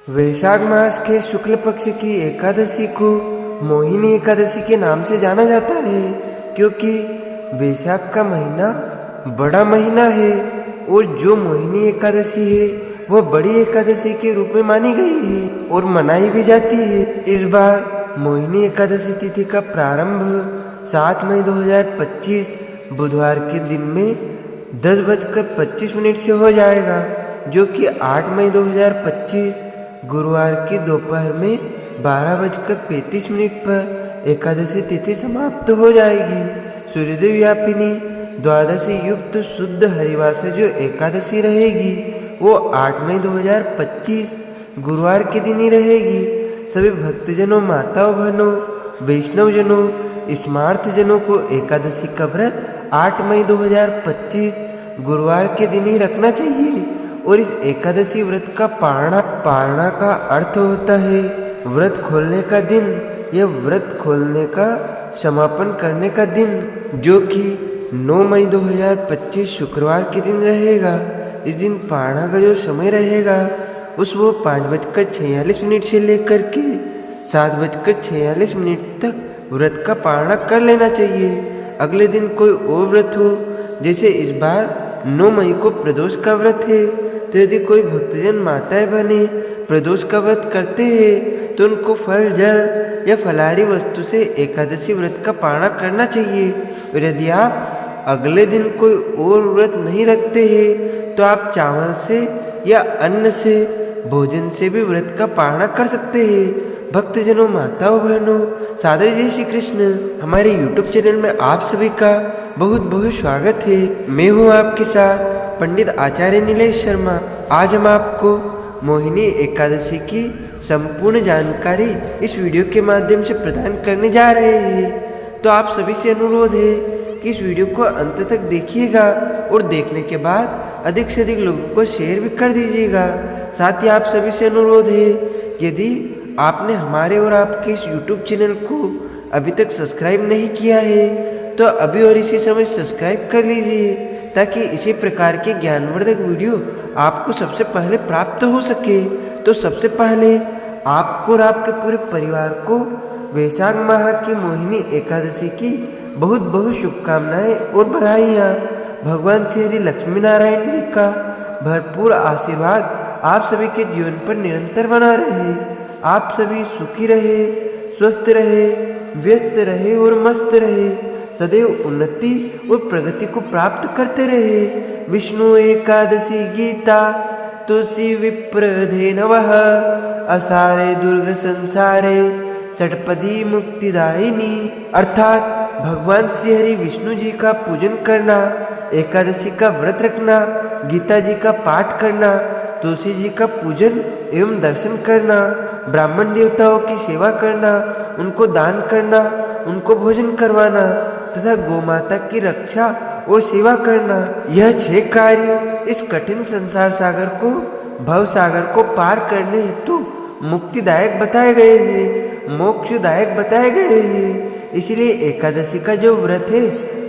वैशाख मास के शुक्ल पक्ष की एकादशी को मोहिनी एकादशी के नाम से जाना जाता है, क्योंकि वैशाख का महीना बड़ा महीना है और जो मोहिनी एकादशी है वह बड़ी एकादशी के रूप में मानी गई है और मनाई भी जाती है। इस बार मोहिनी एकादशी तिथि का प्रारंभ 7 मई 2025 बुधवार के दिन में 10:25 से हो जाएगा, जो कि 8 मई 2025 गुरुवार की दोपहर में 12:35 पर एकादशी तिथि समाप्त हो जाएगी। सूर्योदय व्यापिनी द्वादशी युक्त शुद्ध हरिवास जो एकादशी रहेगी वो 8 मई 2025 गुरुवार के दिन ही रहेगी। सभी भक्तजनों, माताओं, बहनों, वैष्णवजनों, स्मार्थजनों को एकादशी का व्रत 8 मई 2025 गुरुवार के दिन ही रखना चाहिए। और इस एकादशी व्रत का पारणा का अर्थ होता है व्रत खोलने का दिन या व्रत खोलने का समापन करने का दिन, जो कि 9 मई 2025 शुक्रवार के दिन रहेगा। इस दिन पारणा का जो समय रहेगा उस वो 5:46 से लेकर के 7:46 तक व्रत का पारणा कर लेना चाहिए। अगले दिन कोई और व्रत हो, जैसे इस बार 9 मई को प्रदोष का व्रत है, तो यदि कोई भक्तजन, माताएं, बहनें प्रदोष का व्रत करते हैं तो उनको फल, जल या फलाहारी वस्तु से एकादशी व्रत का पारणा करना चाहिए। और यदि आप अगले दिन कोई और व्रत नहीं रखते हैं तो आप चावल से या अन्न से, भोजन से भी व्रत का पारणा कर सकते हैं। भक्तजनों, माताओं, बहनों, सादर जय श्री कृष्ण। हमारे YouTube चैनल में आप सभी का बहुत बहुत स्वागत है। मैं हूँ आपके साथ पंडित आचार्य नीलेश शर्मा। आज हम आपको मोहिनी एकादशी की संपूर्ण जानकारी इस वीडियो के माध्यम से प्रदान करने जा रहे हैं। तो आप सभी से अनुरोध है कि इस वीडियो को अंत तक देखिएगा और देखने के बाद अधिक से अधिक लोगों को शेयर भी कर दीजिएगा। साथ ही आप सभी से अनुरोध है, यदि आपने हमारे और आपके इस YouTube चैनल को अभी तक सब्सक्राइब नहीं किया है तो अभी और इसी समय सब्सक्राइब कर लीजिए, ताकि इसी प्रकार के ज्ञानवर्धक वीडियो आपको सबसे पहले प्राप्त हो सके। तो सबसे पहले आपको और आपके पूरे परिवार को वैशाख माह की मोहिनी एकादशी की बहुत बहुत शुभकामनाएं और बधाइयाँ। भगवान श्री हरि लक्ष्मी नारायण जी का भरपूर आशीर्वाद आप सभी के जीवन पर निरंतर बना रहे। आप सभी सुखी रहे, स्वस्थ रहे, व्यस्त रहे और मस्त रहे, सदैव उन्नति और प्रगति को प्राप्त करते रहे। विष्णु एकादशी गीता तुलसी विप्र धेनवः असारे दुर्ग संसारे षटपदी मुक्तिदायिनी। अर्थात भगवान श्री हरि विष्णु जी का पूजन करना, एकादशी का व्रत रखना, गीता जी का पाठ करना, तुलसी जी का पूजन एवं दर्शन करना, ब्राह्मण देवताओं की सेवा करना, उनको दान करना, उनको भोजन करवाना तथा गोमाता की रक्षा और सेवा करना, यह 6 कार्य इस कठिन संसार सागर को, भव सागर को पार करने हेतु मुक्तिदायक बताए गए हैं, मोक्षदायक बताए गए हैं। इसलिए एकादशी का जो व्रत है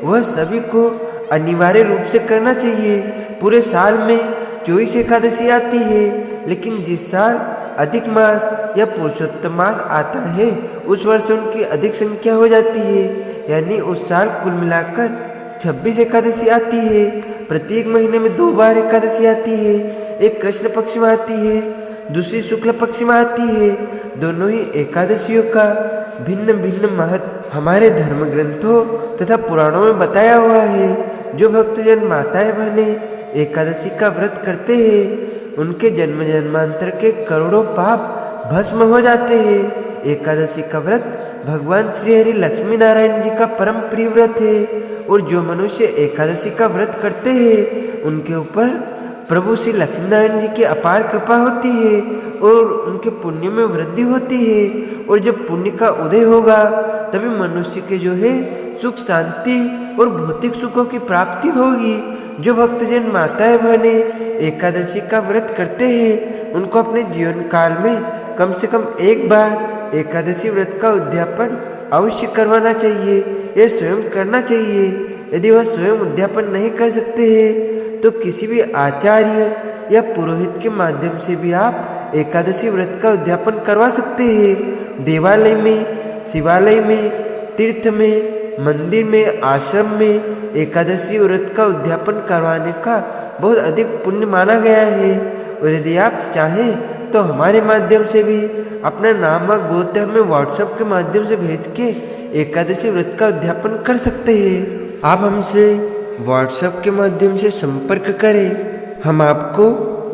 वह सभी को अनिवार्य रूप से करना चाहिए। पूरे साल में 24 एकादशी आती है, लेकिन जिस साल अधिक मास या पुरुषोत्तम मास आता है उस वर्ष उनकी अधिक संख्या हो जाती है, यानी उस साल कुल मिलाकर 26 एकादशी आती है। प्रत्येक महीने में 2 बार एकादशी आती है, एक कृष्ण पक्ष में आती है, दूसरी शुक्ल पक्ष में आती है। दोनों ही एकादशियों का भिन्न भिन्न महत्व हमारे धर्म ग्रंथों तथा पुराणों में बताया हुआ है। जो भक्तजन, माताएं, बहनें एकादशी का व्रत करते हैं उनके जन्म जन्मांतर के करोड़ों पाप भस्म हो जाते हैं। एकादशी का व्रत भगवान श्री हरि लक्ष्मी नारायण जी का परम प्रिय व्रत है और जो मनुष्य एकादशी का व्रत करते हैं उनके ऊपर प्रभु श्री लक्ष्मी नारायण जी की अपार कृपा होती है और उनके पुण्य में वृद्धि होती है। और जब पुण्य का उदय होगा तभी मनुष्य के जो है सुख, शांति और भौतिक सुखों की प्राप्ति होगी। जो भक्तजन, माताएं, बहनें एकादशी का व्रत करते हैं उनको अपने जीवन काल में कम से कम एक बार एकादशी व्रत का उद्यापन अवश्य करवाना चाहिए, यह स्वयं करना चाहिए। यदि वह स्वयं उद्यापन नहीं कर सकते हैं तो किसी भी आचार्य या पुरोहित के माध्यम से भी आप एकादशी व्रत का उद्यापन करवा सकते हैं। देवालय में, शिवालय में, तीर्थ में, मंदिर में, आश्रम में एकादशी व्रत का उद्यापन करवाने का बहुत अधिक पुण्य माना गया है। और यदि आप चाहें तो हमारे माध्यम से भी अपना नाम और गोत्र हमें व्हाट्सएप के माध्यम से भेज के एकादशी व्रत का उद्यापन कर सकते हैं। आप हमसे व्हाट्सएप के माध्यम से संपर्क करें, हम आपको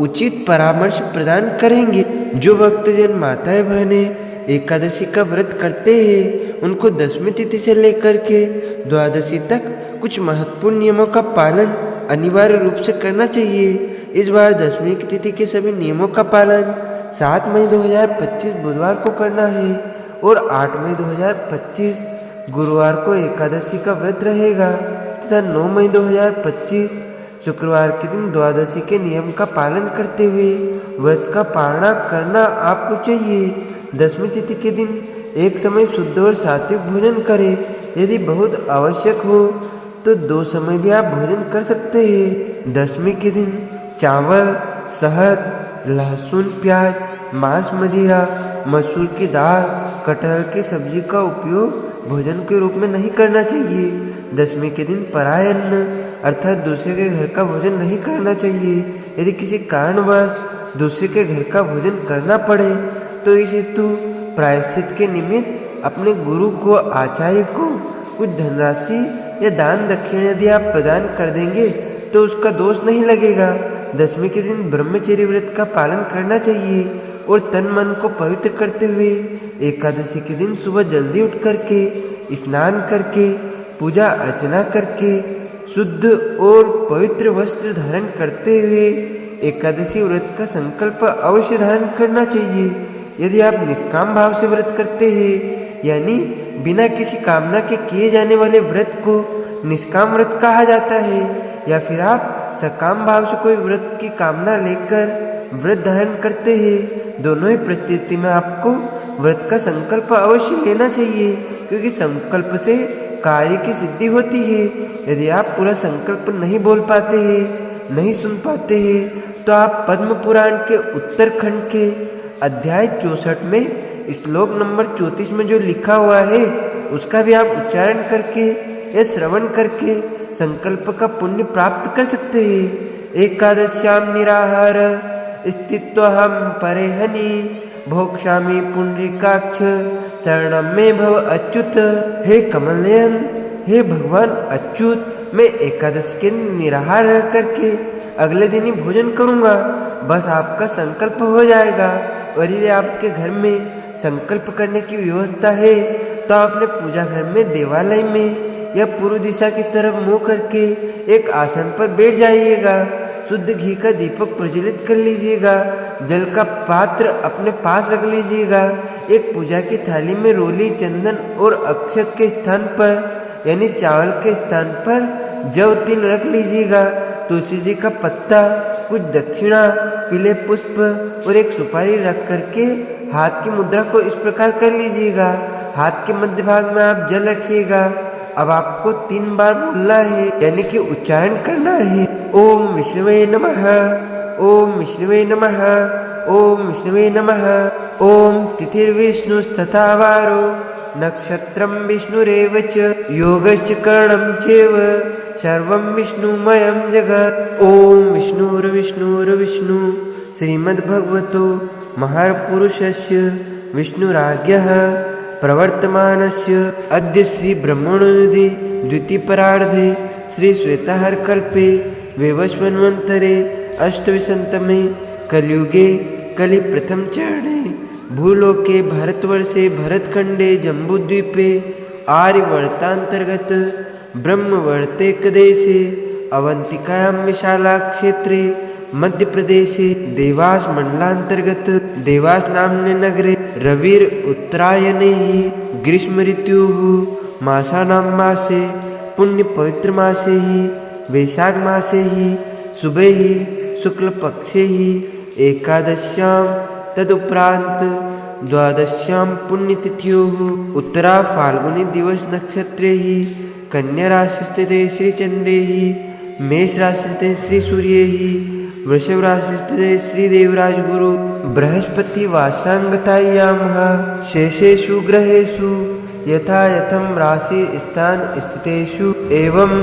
उचित परामर्श प्रदान करेंगे। जो भक्तजन माताएं बहनें एकादशी का व्रत करते हैं उनको दशमी तिथि से लेकर के द्वादशी तक कुछ महत्वपूर्ण नियमों का पालन अनिवार्य रूप से करना चाहिए। इस बार दशमी की तिथि के सभी नियमों का पालन 7 मई 2025 बुधवार को करना है और 8 मई 2025 गुरुवार को एकादशी का व्रत रहेगा तथा 9 मई 2025 शुक्रवार के दिन द्वादशी के नियम का पालन करते हुए व्रत का पालना करना आपको चाहिए। दशमी तिथि के दिन एक समय शुद्ध और सात्विक भोजन करें। यदि बहुत आवश्यक हो तो 2 समय भी आप भोजन कर सकते हैं। दशमी के दिन चावल, शहद, लहसुन, प्याज, मांस, मदिरा, मसूर की दाल, कटहल की सब्जी का उपयोग भोजन के रूप में नहीं करना चाहिए। दशमी के दिन पराय अन्न अर्थात दूसरे के घर का भोजन नहीं करना चाहिए। यदि किसी कारणवश दूसरे के घर का भोजन करना पड़े तो इस हेतु प्रायश्चित के निमित्त अपने गुरु को, आचार्य को कुछ धनराशि या दान दक्षिणा यदि आप प्रदान कर देंगे तो उसका दोष नहीं लगेगा। दशमी के दिन ब्रह्मचर्य व्रत का पालन करना चाहिए और तन मन को पवित्र करते हुए एकादशी के दिन सुबह जल्दी उठ करके स्नान करके पूजा अर्चना करके शुद्ध और पवित्र वस्त्र धारण करते हुए एकादशी व्रत का संकल्प अवश्य धारण करना चाहिए। यदि आप निष्काम भाव से व्रत करते हैं यानी बिना किसी कामना के किए जाने वाले व्रत को निष्काम व्रत कहा जाता है, या फिर आप सकाम भाव से कोई व्रत की कामना लेकर व्रत धारण करते हैं, दोनों ही परिस्थिति में आपको व्रत का संकल्प अवश्य लेना चाहिए क्योंकि संकल्प से कार्य की सिद्धि होती है। यदि आप पूरा संकल्प नहीं बोल पाते हैं, नहीं सुन पाते हैं तो आप पद्म पुराण के उत्तरखंड के अध्याय 64 में श्लोक नंबर 34 में जो लिखा हुआ है उसका भी आप उच्चारण करके या श्रवण करके संकल्प का पुण्य प्राप्त कर सकते हैं। एकादश्याम निराहार स्थित्वहम परेहनि भोक्ष्यामि पुंडरीकाक्ष शरणम में भव अच्युत। हे कमलनयन, हे भगवान अच्युत, मैं एकादशी के निराहार रह करके अगले दिन ही भोजन करूँगा, बस आपका संकल्प हो जाएगा। और यदि आपके घर में संकल्प करने की व्यवस्था है तो आप अपने पूजा घर में, देवालय में या पूर्व दिशा की तरफ मुँह करके एक आसन पर बैठ जाइएगा। शुद्ध घी का दीपक प्रज्वलित कर लीजिएगा, जल का पात्र अपने पास रख लीजिएगा। एक पूजा की थाली में रोली, चंदन और अक्षत के स्थान पर यानी चावल के स्थान पर जव तिल रख लीजिएगा। तुलसी जी का पत्ता, कुछ दक्षिणा, पीले पुष्प और एक सुपारी रख करके हाथ की मुद्रा को इस प्रकार कर लीजिएगा। हाथ के मध्य भाग में आप जल रखिएगा। अब आपको 3 बार बोलना है यानी कि उच्चारण करना है। ओम विष्णुवे नमः, ओम विष्णुवे नमः, ओम विष्णुवे नमः। ओम तिथिर्विष्णुस्तथा वारो नक्षत्रम विष्णुरेव च योगश्च करणं चैव सर्वं विष्णुमयं जगत्। ओम विष्णुर्विष्णुर्विष्णु श्रीमद्भगवतो महापुरुषस्य विष्णुराज्ञः प्रवर्तमानस्य अद्य श्री ब्रह्मणोदि द्वितीयपरार्धे श्री श्वेताहारकल्पे वैवस्वन्वन्तरे अष्टविंशतमे कलियुगे कलि प्रथम चरणे भूलोके भारतवर्षे भरतखंडे जम्बूद्वीपे आर्यवर्तांतर्गत ब्रह्मवर्तेकदेशे अवंतिकायां विशाला क्षेत्रे मध्य प्रदेशे देवास मंडलांतर्गत देवास नामने नगरे रविर उत्तरायणे ही ग्रीष्म ऋतुः मासानां मासे पुण्य पवित्र मासे ही वैशाख मासे ही सुबह ही शुक्ल पक्षे ही एकादश्यां तदुपरांत द्वादश्यां पुण्यतिथ्योः उत्तरा फाल्गुनी दिवस नक्षत्रे ही कन्या राशि स्थिते श्री चंद्रे ही मेष राशि स्थिते श्री सूर्ये ही वृषभ राशिस्थे श्रीदेवराज गुरु बृहस्पति वासांगतायामः शेषेषु ग्रहेषु यथा यथम राशि स्थान स्थितेषु एवं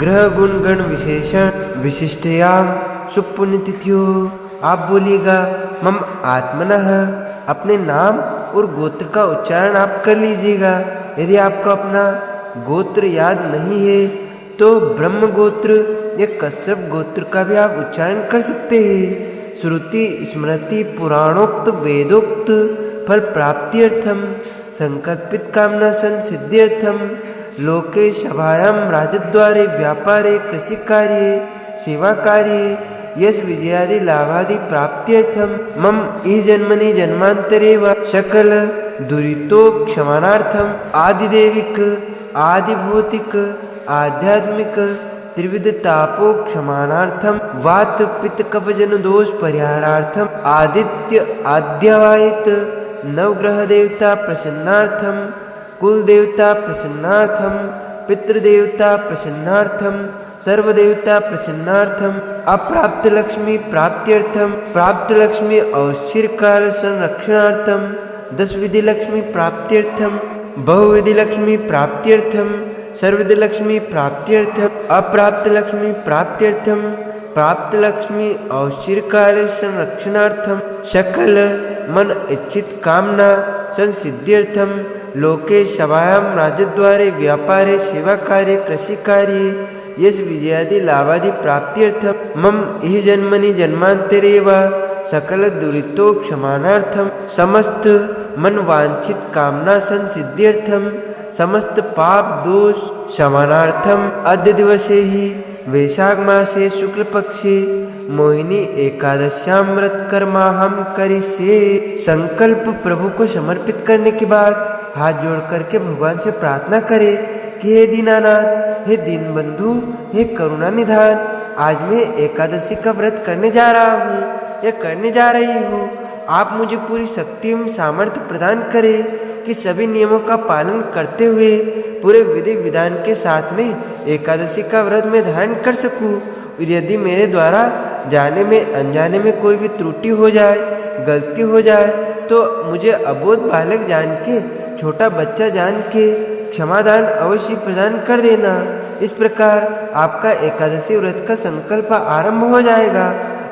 ग्रह गुण गण विशेषण विशिष्टयाम सुपुण्यतिथ्यो। आप बोलिएगा मम आत्मनः, अपने नाम और गोत्र का उच्चारण आप कर लीजिएगा। यदि आपको अपना गोत्र याद नहीं है तो ब्रह्म गोत्र या कश्यप गोत्र का भी आप उच्चारण कर सकते हैं। श्रुति स्मृति पुराणोक्त वेदोक्त फल प्राप्त्यर्थम संकल्पित कामना संसिद्ध्यर्थम लोके सभायां राजद्वारे व्यापारे कृषि कार्ये सेवा कार्ये यश विजयादि लाभादि प्राप्त्यर्थम मम इह जन्मनि जन्मांतरे व सकल दुरितो क्षमानार्थम आदिदेविक आदिभौतिक आध्यात्मिक त्रिविध तापो क्षमानार्थम वात पित्त कफ जन दोष परिहारार्थम आदित्य आद्यवायित नवग्रह देवता प्रसन्नार्थम कुल देवता प्रसन्नार्थम पितृदेवता प्रसन्नार्थम सर्वदेवता प्रसन्नार्थम अप्राप्त लक्ष्मी प्राप्त्यर्थम प्राप्त लक्ष्मी औश्चिर्यकाल संरक्षणार्थम 10 विधि लक्ष्मी प्राप्त्यर्थम बहुविधि लक्ष्मी प्राप्त्यर्थम सर्वविधि लक्ष्मी प्राप्त्यर्थम अप्राप्त लक्ष्मी प्राप्त्यर्थम प्राप्त लक्ष्मी औश्चिर्यकाल संरक्षणार्थम सकल मन इच्छित कामना संसिद्ध्यर्थम लोके सभायां राजद्वारे व्यापारे सेवा कार्य कृषि कार्ये यश विजयादि लाभादि प्राप्त्यर्थम मम इह जन्मनि जन्मांतरे व सकल दुरितो क्षमानार्थम समस्त मन वांछित कामना संसिद्ध्यर्थम समस्त पाप दोष शमनार्थम अद्य दिवसे ही वैशाख मासे शुक्ल पक्षे मोहिनी एकादश्यां व्रत कर्मा हम करिष्ये। संकल्प प्रभु को समर्पित करने के बाद हाथ जोड़ करके भगवान से प्रार्थना करे कि हे दीनानाथ, हे दीनबंधु, हे करुणा निधान, आज मैं एकादशी का व्रत करने जा रहा हूँ या करने जा रही हूँ। आप मुझे पूरी शक्ति एवं सामर्थ्य प्रदान करें कि सभी नियमों का पालन करते हुए पूरे विधि विधान के साथ में एकादशी का व्रत में धारण कर सकूं। यदि मेरे द्वारा जाने में अनजाने में कोई भी त्रुटि हो जाए, गलती हो जाए तो मुझे अबोध बालक जान के, छोटा बच्चा जान के क्षमादान अवश्य प्रदान कर देना। इस प्रकार आपका एकादशी व्रत का संकल्प आरंभ हो जाएगा।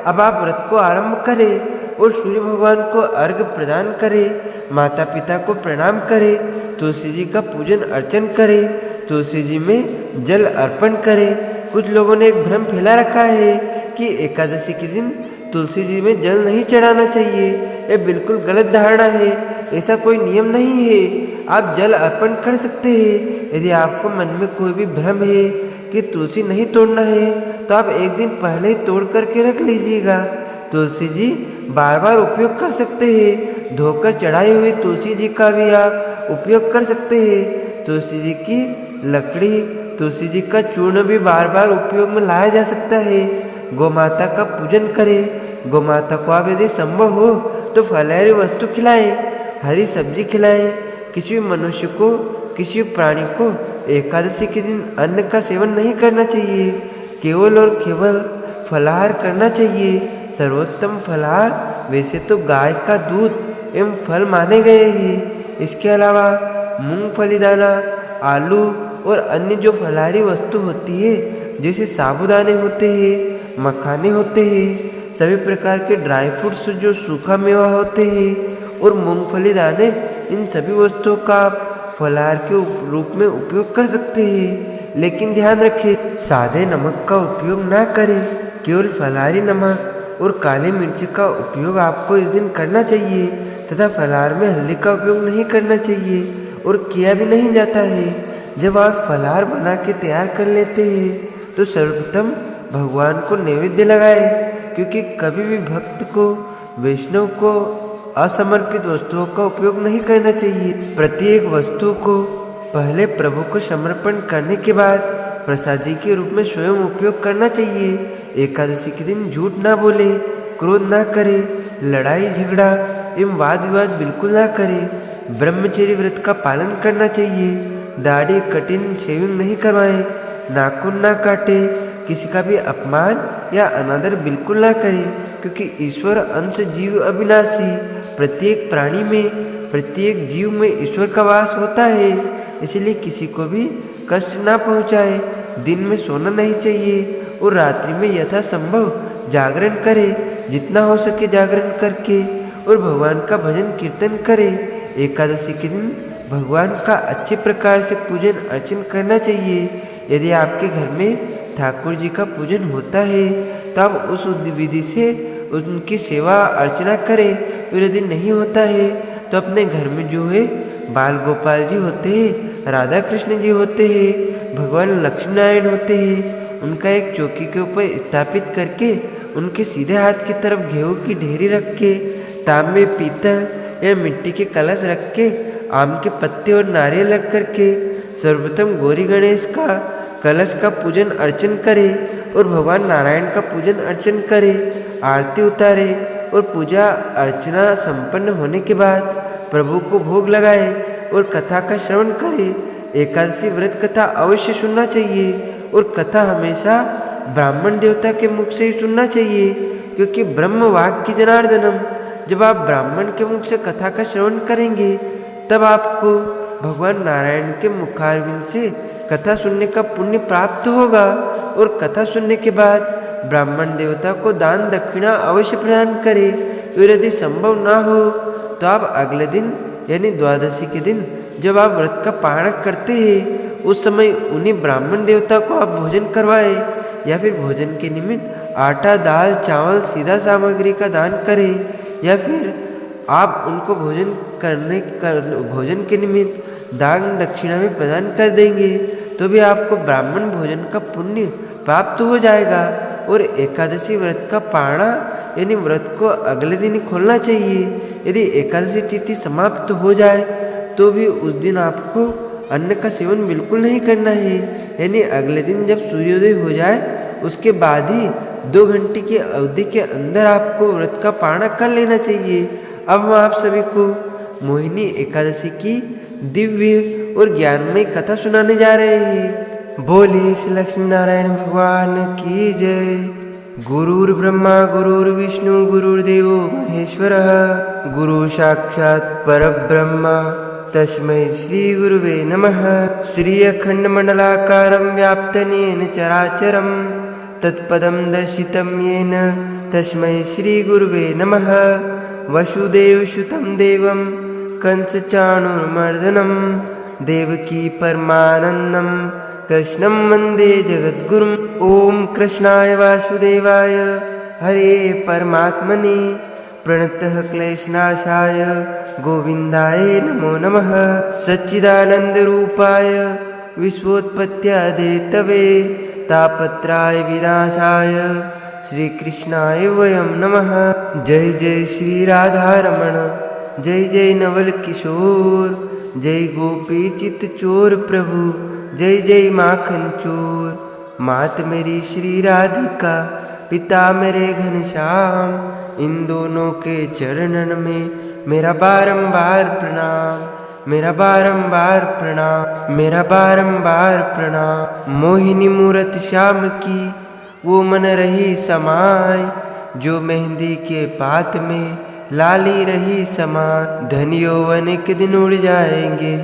अब आप व्रत को आरंभ करें और सूर्य भगवान को अर्घ्य प्रदान करें, माता पिता को प्रणाम करें, तुलसी जी का पूजन अर्चन करें, तुलसी जी में जल अर्पण करें। कुछ लोगों ने एक भ्रम फैला रखा है कि एकादशी के दिन तुलसी जी में जल नहीं चढ़ाना चाहिए। यह बिल्कुल गलत धारणा है। ऐसा कोई नियम नहीं है। आप जल अर्पण कर सकते हैं। यदि आपको मन में कोई भी भ्रम है कि तुलसी नहीं तोड़ना है तो आप एक दिन पहले ही तोड़ करके रख लीजिएगा। तुलसी जी बार बार उपयोग कर सकते हैं। धोकर चढ़ाई हुई तुलसी जी का भी आप उपयोग कर सकते हैं। तुलसी जी की लकड़ी, तुलसी जी का चूर्ण भी बार बार उपयोग में लाया जा सकता है। गौ माता का पूजन करें। गौ माता को आप यदि संभव हो तो फलहारी वस्तु खिलाएं, हरी सब्जी खिलाएं। किसी भी मनुष्य को, किसी भी प्राणी को एकादशी के दिन अन्न का सेवन नहीं करना चाहिए। केवल और केवल फलाहार करना चाहिए। सर्वोत्तम फलाहार वैसे तो गाय का दूध एवं फल माने गए हैं। इसके अलावा मूंगफली दाना, आलू और अन्य जो फलाहारी वस्तु होती है जैसे साबूदाने होते हैं, मखाने होते हैं, सभी प्रकार के ड्राई फ्रूट्स जो सूखा मेवा होते हैं और मूंगफली दाने, इन सभी वस्तुओं का आप फलाहार के रूप में उपयोग कर सकते हैं। लेकिन ध्यान रखें, सादे नमक का उपयोग ना करें। केवल फलाहारी नमक और काली मिर्च का उपयोग आपको इस दिन करना चाहिए तथा फलाहार में हल्दी का उपयोग नहीं करना चाहिए और किया भी नहीं जाता है। जब आप फलाहार बना के तैयार कर लेते हैं तो सर्वप्रथम भगवान को नैवेद्य लगाएं, क्योंकि कभी भी भक्त को, वैष्णव को असमर्पित वस्तुओं का उपयोग नहीं करना चाहिए। प्रत्येक वस्तु को पहले प्रभु को समर्पण करने के बाद प्रसादी के रूप में स्वयं उपयोग करना चाहिए। एकादशी के दिन झूठ ना बोले, क्रोध ना करे, लड़ाई झगड़ा एवं वाद विवाद बिल्कुल ना करे। ब्रह्मचर्य व्रत का पालन करना चाहिए। दाढ़ी कटिंग शेविंग नहीं करवाएं, नाखून ना काटे, किसी का भी अपमान या अनादर बिल्कुल ना करें, क्योंकि ईश्वर अंश जीव अविनाशी, प्रत्येक प्राणी में, प्रत्येक जीव में ईश्वर का वास होता है। इसलिए किसी को भी कष्ट ना पहुँचाए। दिन में सोना नहीं चाहिए और रात्रि में यथासंभव जागरण करे, जितना हो सके जागरण करके, और भगवान का भजन कीर्तन करे। एकादशी के दिन भगवान का अच्छे प्रकार से पूजन अर्चन करना चाहिए। यदि आपके घर में ठाकुर जी का पूजन होता है तो आप उस विधि से उनकी सेवा अर्चना करें, और यदि नहीं होता है तो अपने घर में जो है बाल गोपाल जी होते हैं, राधा कृष्ण जी होते हैं, भगवान लक्ष्मी नारायण होते हैं, उनका एक चौकी के ऊपर स्थापित करके उनके सीधे हाथ की तरफ गेहूं की ढेरी रख के, तांबे, पीतल या मिट्टी के कलश रख के, आम के पत्ते और नारियल रख करके सर्वप्रथम गौरी गणेश का कलश का पूजन अर्चन करे और भगवान नारायण का पूजन अर्चन करे, आरती उतारे और पूजा अर्चना संपन्न होने के बाद प्रभु को भोग लगाए और कथा का श्रवण करे। एकादशी व्रत कथा अवश्य सुनना चाहिए और कथा हमेशा ब्राह्मण देवता के मुख से ही सुनना चाहिए, क्योंकि ब्रह्म वाक् की जनार्दनम। जब आप ब्राह्मण के मुख से कथा का श्रवण करेंगे तब आपको भगवान नारायण के मुखारविंद से कथा सुनने का पुण्य प्राप्त होगा, और कथा सुनने के बाद ब्राह्मण देवता को दान दक्षिणा अवश्य प्रदान करें। और यदि संभव ना हो तो आप अगले दिन यानी द्वादशी के दिन जब आप व्रत का पारण करते हैं उस समय उन्हीं ब्राह्मण देवता को आप भोजन करवाए, या फिर भोजन के निमित्त आटा, दाल, चावल, सीधा सामग्री का दान करें, या फिर आप उनको भोजन के निमित्त दान दक्षिणा में प्रदान कर देंगे तो भी आपको ब्राह्मण भोजन का पुण्य प्राप्त हो जाएगा। और एकादशी व्रत का पारणा यानी व्रत को अगले दिन ही खोलना चाहिए। यदि एकादशी तिथि समाप्त हो जाए तो भी उस दिन आपको अन्न का सेवन बिल्कुल नहीं करना है, यानी अगले दिन जब सूर्योदय हो जाए उसके बाद ही 2 घंटे की अवधि के अंदर आपको व्रत का पारणा कर लेना चाहिए। अब हम आप सभी को मोहिनी एकादशी की दिव्य और ज्ञानमय कथा सुनाने जा रहे हैं। बोलिए श्री लक्ष्मी नारायण भगवान की जय। गुरुर् ब्रह्मा गुरुर्विष्णु गुरुर्देवो महेश्वरः, गुरु साक्षात् परब्रह्म तस्मै श्री गुरुवे नमः। श्री अखंड मंडलाकारं व्याप्तं येन चराचरं तत्पदं दर्शितं येन तस्मै श्री गुरुवे नमः। वसुदेवसुतं देवं कंसचाणूरमर्दनं देवकी परमानन्दं कृष्णं वन्दे जगद्गुरुम्। ॐ कृष्णाय वासुदेवाय हरे परमात्मने प्रणतः क्लेशनाशाय गोविन्दाय नमो नमः। सच्चिदानन्दरूपाय विश्वोत्पत्त्यादिहेतवे तापत्राय विनाशाय श्रीकृष्णाय वयं नमः। जय जय श्री राधारमण, जय जय नवल किशोर, जय गोपी चित चोर प्रभु, जय जय माखन चोर। मात मेरी श्री राधिका, पिता मेरे घनश्याम, इन दोनों के चरणन में मेरा बारंबार प्रणाम, मेरा बारंबार प्रणाम, मेरा बारंबार प्रणाम। मोहिनी मूरत श्याम की वो मन रही समाय, जो मेहंदी के पात में लाली रही समान। धन यौवन एक दिन उड़ जाएंगे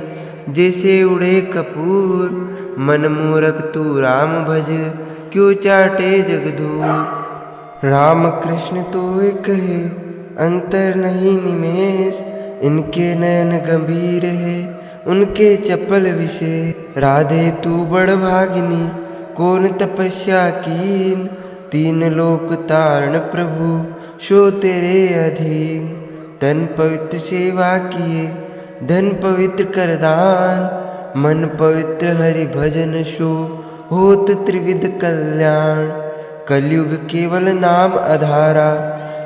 जैसे उड़े कपूर, मन मूरख तू राम भज क्यों चाटे जगधूर। राम कृष्ण तो एक है अंतर नहीं निमेष, इनके नयन गंभीर है उनके चपल विषय। राधे तू बड़ भागिनी कौन तपस्या कीन, तीन लोक तारण प्रभु शो तेरे अधीन। तन पवित्र सेवा किए धन पवित्र कर दान, मन पवित्र हरि भजन शो होत त्रिविध कल्याण। कलयुग केवल नाम आधारा,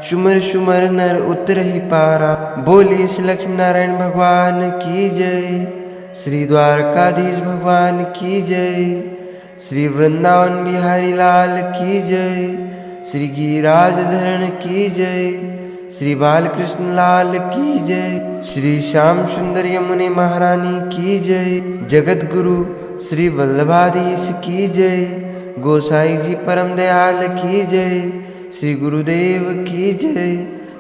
सुमर सुमर नर उतर ही पारा। बोलिए श्री लक्ष्मी नारायण भगवान की जय, श्री द्वारकाधीश भगवान की जय, श्री वृंदावन बिहारी लाल की जय, श्री गिरिराज धरण की जय, श्री बालकृष्ण लाल की जय, श्री श्याम सुंदर यमुने महारानी की जय, जगत गुरु श्री वल्लभाधीश की जय, गोसाई जी परम दयाल की जय। श्री गुरुदेव की जय।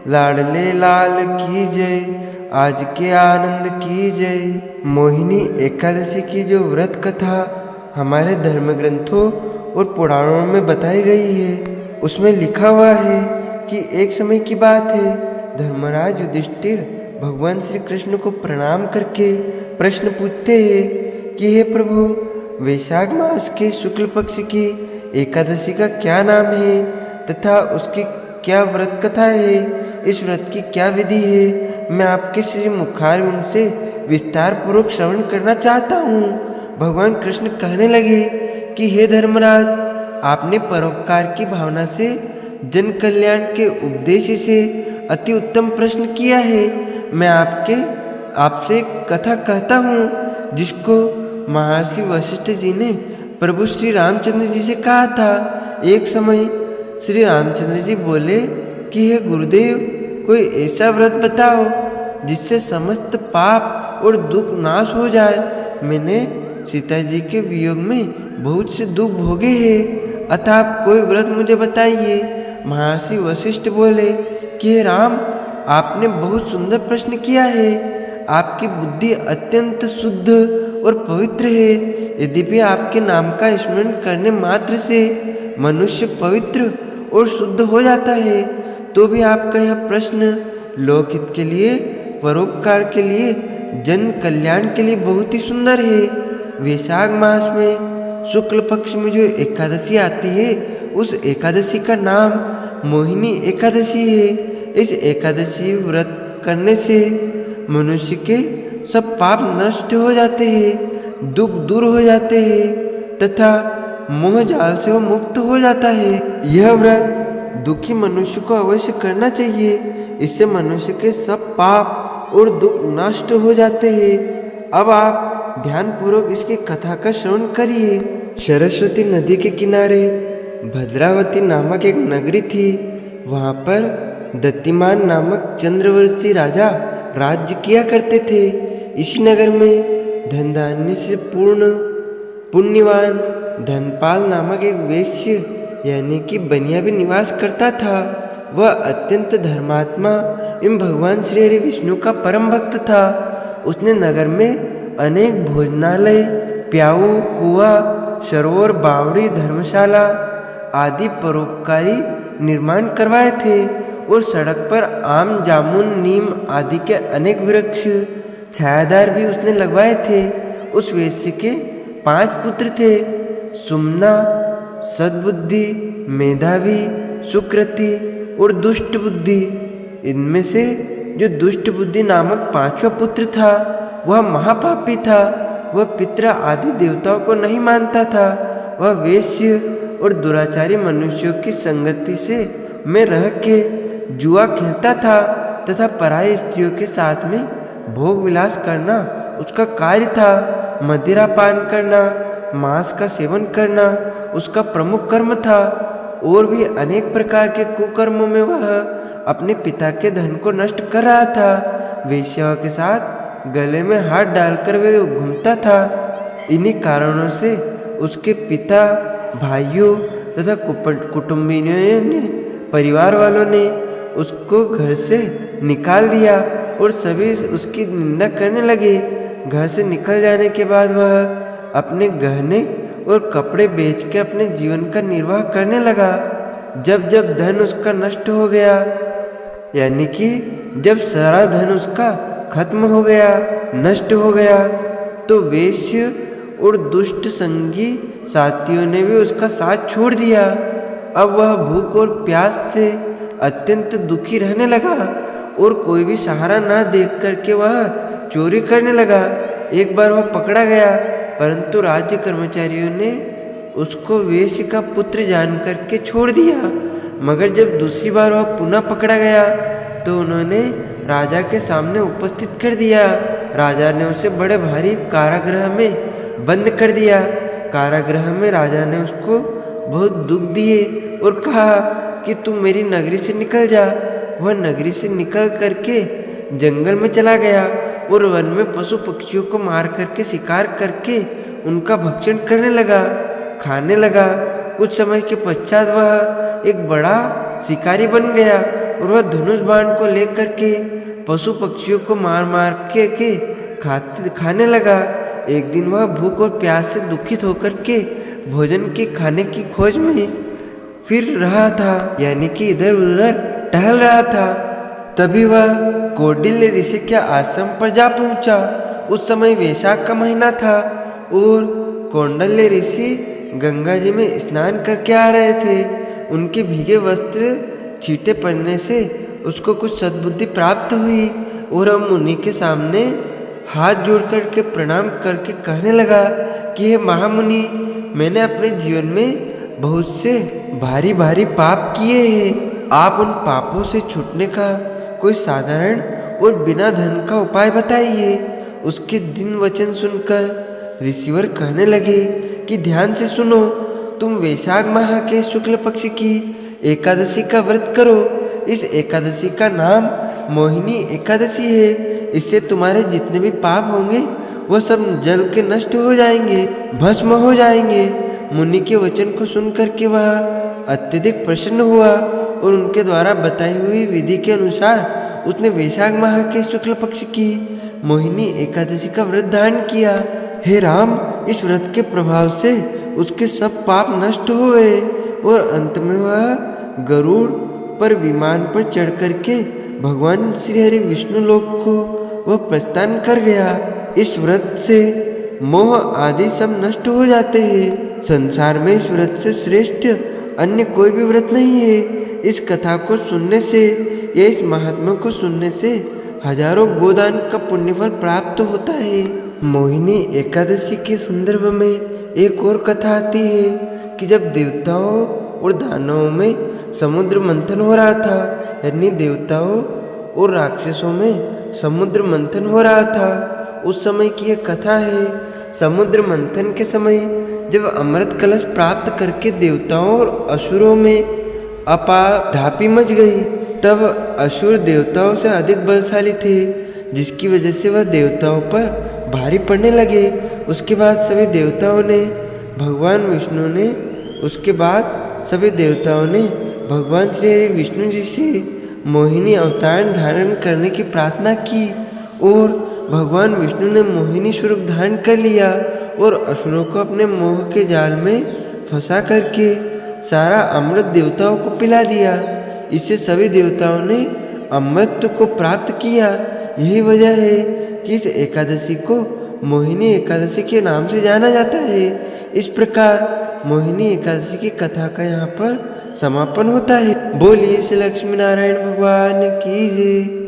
लाडले लाल की जय। आज के आनंद की जय। मोहिनी एकादशी की जो व्रत कथा हमारे धर्म ग्रंथों और पुराणों में बताई गई है, उसमें लिखा हुआ है कि एक समय की बात है, धर्मराज युधिष्ठिर भगवान श्री कृष्ण को प्रणाम करके प्रश्न पूछते हैं कि हे प्रभु, वैशाख मास के शुक्ल पक्ष की एकादशी का क्या नाम है तथा उसकी क्या व्रत कथा है, इस व्रत की क्या विधि है, मैं आपके श्री मुखारविंद से विस्तार पूर्वक श्रवण करना चाहता हूँ। भगवान कृष्ण कहने लगे कि हे धर्मराज, आपने परोपकार की भावना से जन कल्याण के उद्देश्य से अति उत्तम प्रश्न किया है। मैं आपसे कथा कहता हूँ जिसको महर्षि वशिष्ठ जी ने प्रभु श्री रामचंद्र जी से कहा था। एक समय श्री रामचंद्र जी बोले कि हे गुरुदेव, कोई ऐसा व्रत बताओ जिससे समस्त पाप और दुख नाश हो जाए। मैंने सीता जी के वियोग में बहुत से दुख भोगे हैं, अतः आप कोई व्रत मुझे बताइए। महर्षि वशिष्ठ बोले कि हे राम, आपने बहुत सुंदर प्रश्न किया है। आपकी बुद्धि अत्यंत शुद्ध और पवित्र है। यद्यपि आपके नाम का स्मरण करने मात्र से मनुष्य पवित्र और शुद्ध हो जाता है, तो भी आपका यह प्रश्न लोकहित के लिए, परोपकार के लिए, जन कल्याण के लिए बहुत ही सुंदर है। वैशाख मास में शुक्ल पक्ष में जो एकादशी आती है, उस एकादशी का नाम मोहिनी एकादशी है। इस एकादशी व्रत करने से मनुष्य के सब पाप नष्ट हो जाते हैं, दुख दूर हो जाते हैं तथा मोह जाल से वो मुक्त हो जाता है। यह व्रत दुखी मनुष्य को अवश्य करना चाहिए। इससे मनुष्य के सब पाप और दुख नष्ट हो जाते हैं। अब आप ध्यान पूर्वक इसकी कथा का श्रवण करिए। सरस्वती नदी के किनारे भद्रावती नामक एक नगरी थी। वहाँ पर दत्तिमान नामक चंद्रवंशी राजा राज्य किया करते थे। इसी नगर में धन धान्य से पूर्ण पुण्यवान धनपाल नामक एक वैश्य यानी कि बनिया भी निवास करता था। वह अत्यंत धर्मात्मा एवं भगवान श्री हरि विष्णु का परम भक्त था। उसने नगर में अनेक भोजनालय, प्याऊ, कुआं, सरोवर, बावड़ी, धर्मशाला आदि परोपकारी निर्माण करवाए थे और सड़क पर आम, जामुन, नीम आदि के अनेक वृक्ष छायादार भी उसने लगवाए थे। उस वैश्य के 5 पुत्र थे, सुमना, सद्बुद्धि, मेधावी, सुकृति और दुष्ट बुद्धि। इनमें से जो दुष्ट बुद्धि नामक 5वां पुत्र था, वह महापापी था। वह पितृ आदि देवताओं को नहीं मानता था। वह वेश्य और दुराचारी मनुष्यों की संगति से में रह के जुआ खेलता था तथा पराई स्त्रियों के साथ में भोग विलास करना उसका कार्य था। मदिरा पान करना, मांस का सेवन करना उसका प्रमुख कर्म था। और भी अनेक प्रकार के कुकर्मों में वह अपने पिता के धन को नष्ट कर रहा था। वेश्याओं के साथ गले में हाथ डालकर वह घूमता था। इन्हीं कारणों से उसके पिता, भाइयों तथा कुटुंबियों ने, परिवार वालों ने उसको घर से निकाल दिया और सभी उसकी निंदा करने लगे। घर से निकल जाने के बाद वह अपने गहने और कपड़े बेच के अपने जीवन का निर्वाह करने लगा। जब जब धन उसका नष्ट हो गया, यानी कि जब सारा धन उसका खत्म हो गया, नष्ट हो गया, तो वेश्य और दुष्ट संगी साथियों ने भी उसका साथ छोड़ दिया। अब वह भूख और प्यास से अत्यंत दुखी रहने लगा और कोई भी सहारा न देख करके वह चोरी करने लगा। एक बार वह पकड़ा गया, परंतु राज्य कर्मचारियों ने उसको वेश्य का पुत्र जान करके छोड़ दिया। मगर जब दूसरी बार वह पुनः पकड़ा गया तो उन्होंने राजा के सामने उपस्थित कर दिया। राजा ने उसे बड़े भारी कारागृह में बंद कर दिया। कारागृह में राजा ने उसको बहुत दुख दिए और कहा कि तुम मेरी नगरी से निकल जा। वह नगरी से निकल करके जंगल में चला गया और वन में पशु पक्षियों को मार करके शिकार करके उनका भक्षण करने लगा, खाने लगा कुछ समय के पश्चात वह एक बड़ा शिकारी बन गया और वह धनुष बाण को लेकर के पशु पक्षियों को मार मार के खाने लगा। एक दिन वह भूख और प्यास से दुखित होकर के भोजन के खाने की खोज में फिर रहा था, यानी कि इधर उधर टहल रहा था। तभी वह कौंडिल्य ऋषि के आश्रम पर जा पहुंचा। उस समय वैशाख का महीना था और कौंडिल्य ऋषि गंगा जी में स्नान करके आ रहे थे। उनके भीगे वस्त्र छींटे पड़ने से उसको कुछ सद्बुद्धि प्राप्त हुई और वह मुनि के सामने हाथ जोड़ करके प्रणाम करके कहने लगा कि हे महामुनि, मैंने अपने जीवन में बहुत से भारी भारी पाप किए हैं। आप उन पापों से छूटने का कोई साधारण और बिना धन का उपाय बताइए। उसके दिन वचन सुनकर ऋषिवर कहने लगे कि ध्यान से सुनो, तुम वैशाख माह के शुक्ल पक्ष की एकादशी का व्रत करो। इस एकादशी का नाम मोहिनी एकादशी है। इससे तुम्हारे जितने भी पाप होंगे वह सब जल के नष्ट हो जाएंगे, भस्म हो जाएंगे। मुनि के वचन को सुनकर के वह अत्यधिक प्रसन्न हुआ और उनके द्वारा बताई हुई विधि के अनुसार उसने वैशाख माह के शुक्ल पक्ष की मोहिनी एकादशी का व्रत धारण किया। हे राम, इस व्रत के प्रभाव से उसके सब पाप नष्ट हो गए और अंत में वह गरुड़ पर विमान पर चढ़ करके भगवान श्री हरि विष्णु लोक को वह प्रस्थान कर गया। इस व्रत से मोह आदि सब नष्ट हो जाते हैं। संसार में इस व्रत से श्रेष्ठ अन्य कोई भी व्रत नहीं है। इस कथा को सुनने से या इस महात्मा को सुनने से हजारों गोदान का पुण्यफल प्राप्त होता है। मोहिनी एकादशी के संदर्भ में एक और कथा आती है कि जब देवताओं और दानवों में समुद्र मंथन हो रहा था, यानी देवताओं और राक्षसों में समुद्र मंथन हो रहा था, उस समय की यह कथा है। समुद्र मंथन के समय जब अमृत कलश प्राप्त करके देवताओं और असुरों में अपाधापी मच गई, तब असुर देवताओं से अधिक बलशाली थे, जिसकी वजह से वह देवताओं पर भारी पड़ने लगे। उसके बाद सभी देवताओं ने भगवान श्री हरि विष्णु जी से मोहिनी अवतार धारण करने की प्रार्थना की और भगवान विष्णु ने मोहिनी स्वरूप धारण कर लिया और असुरों को अपने मोह के जाल में फंसा करके सारा अमृत देवताओं को पिला दिया। इससे सभी देवताओं ने अमृत को प्राप्त किया। यही वजह है कि इस एकादशी को मोहिनी एकादशी के नाम से जाना जाता है। इस प्रकार मोहिनी एकादशी की कथा का यहाँ पर समापन होता है। बोलिए श्री लक्ष्मी नारायण भगवान की जय।